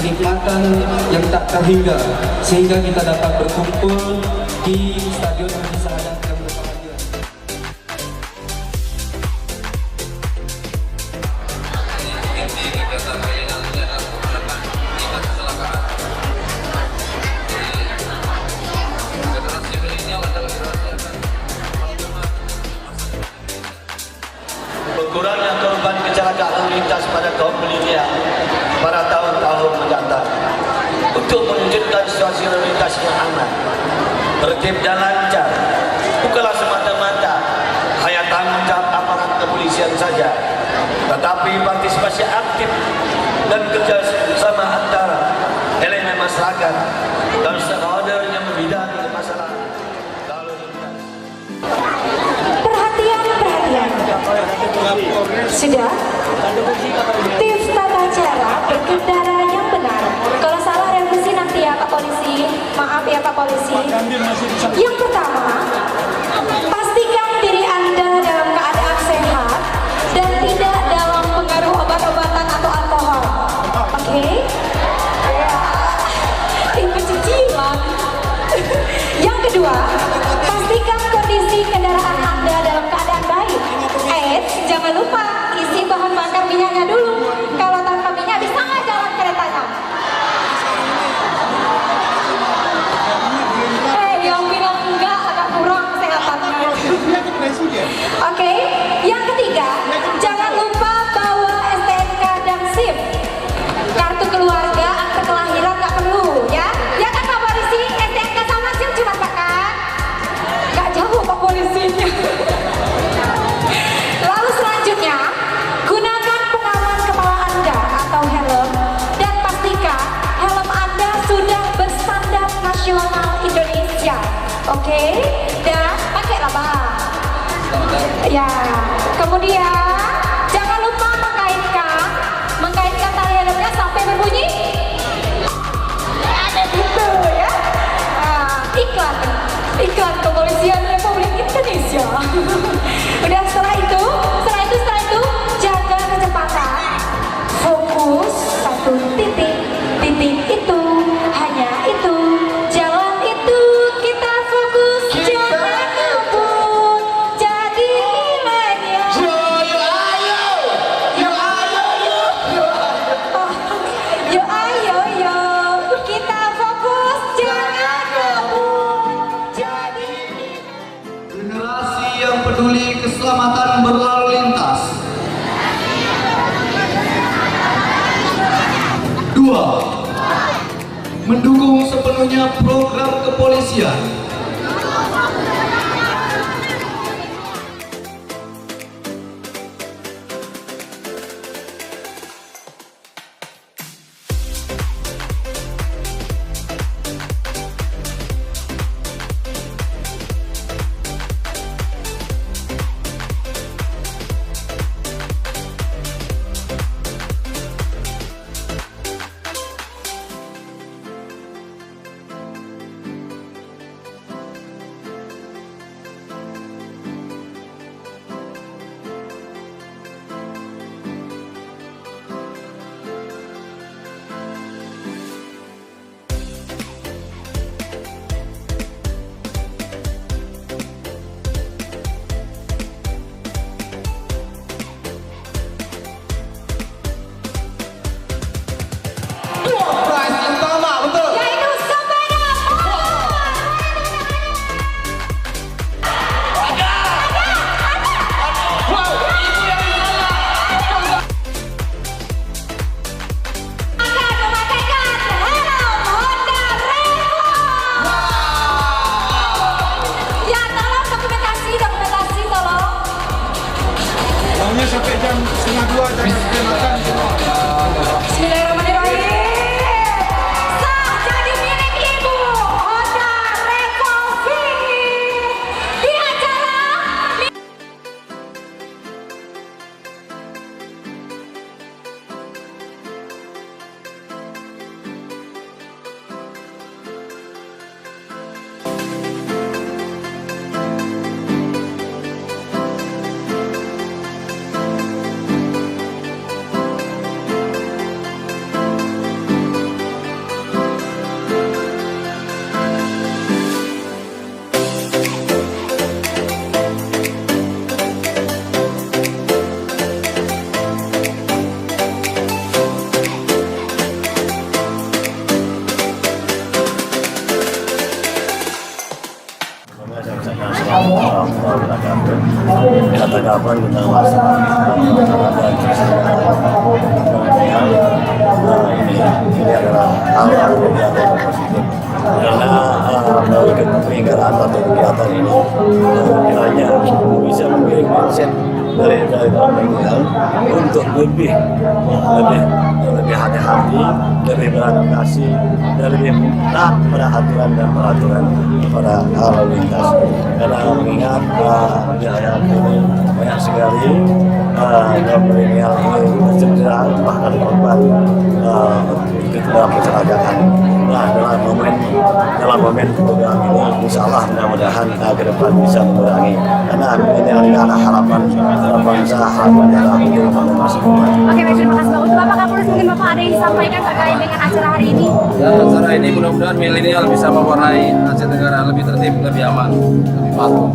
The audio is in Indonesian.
kenikmatan yang tak terhingga sehingga kita dapat berkumpul di Stadion Haji Sahadat yang berbahagia. Berkurangnya korban kecelakaan lalu lintas pada kaum milenial pada tahun-tahun mendatang untuk mewujudkan situasi lalu lintas yang aman, tertib dan lancar bukanlah semata-mata hanya tanggung jawab aparat kepolisian saja, tetapi partisipasi aktif dan kerjasama antara elemen masyarakat dan stakeholder yang membidangi masalah lalu lintas. Perhatian. Sudah? Tips tata cara berkendara yang benar. Kalau salah revisi nanti ya Pak Polisi. Maaf ya Pak Polisi. Yang pertama, pastikan diri Anda dalam keadaan sehat dan tidak dalam pengaruh obat-obatan atau alkohol. Oke? Ini cicilan. Yang kedua, pastikan kondisi kendaraan Anda dalam keadaan baik. Jangan lupa isi bahan bakar minyaknya dulu. Kalau tanpa minyak bisa nggak jalan keretanya? Yang bilang enggak agak kurang kesehatannya. Oke, yang ketiga, jangan lupa bawa STNK dan SIM. Kartu keluarga, akte kelahiran nggak perlu, ya? Ya kan Pak Polisi, STNK sama SIM cuma kan? Nggak jauh Pak Polisinya. Lalu selanjutnya, gunakan pengaman kepala Anda atau helm dan pastikan helm Anda sudah berstandar nasional Indonesia. Oke? Dan pakailah Bang. Ya. Kemudian jangan lupa mengkaitkan tali helmnya sampai berbunyi. Ada gitu ya. Iklan Kepolisian Republik Indonesia. Udah setelah itu jaga kecepatan, fokus satu titik itu, hanya itu, jalan itu, kita fokus, jangan ngebut, jadi milenial. Yo, kita fokus, jangan ngebut, jadi generasi yang peduli keselamatan berlalu lintas. 2. Mendukung sepenuhnya program kepolisian. warahmatullahi wabarakatuh. Kita tanggapan kita ini adalah hal yang positif karena melalui peringatan atau kegiatan ini kiranya bisa memberi mindset dari milenial untuk lebih hati-hati, lebih beradaptasi, dan lebih taat pada aturan dan peraturan pada lalu lintas. Karena mengingat di daerah ini banyak sekali milenial ini tercedera bahkan korban dalam kecelakaan. Nah, dalam momen program ini, insya Allah mudah-mudahan ke depan bisa mengurangi. Karena ini adalah harapan bangsa, harapan dalam masa depan. Oke, baik, terima kasih Pak. Untuk Bapak Kapolres, mungkin Bapak ada yang disampaikan terkait dengan acara hari ini? Ya, acara ini mudah-mudahan milenial bisa mewarnai Aceh Tenggara lebih tertib, lebih aman, lebih patuh.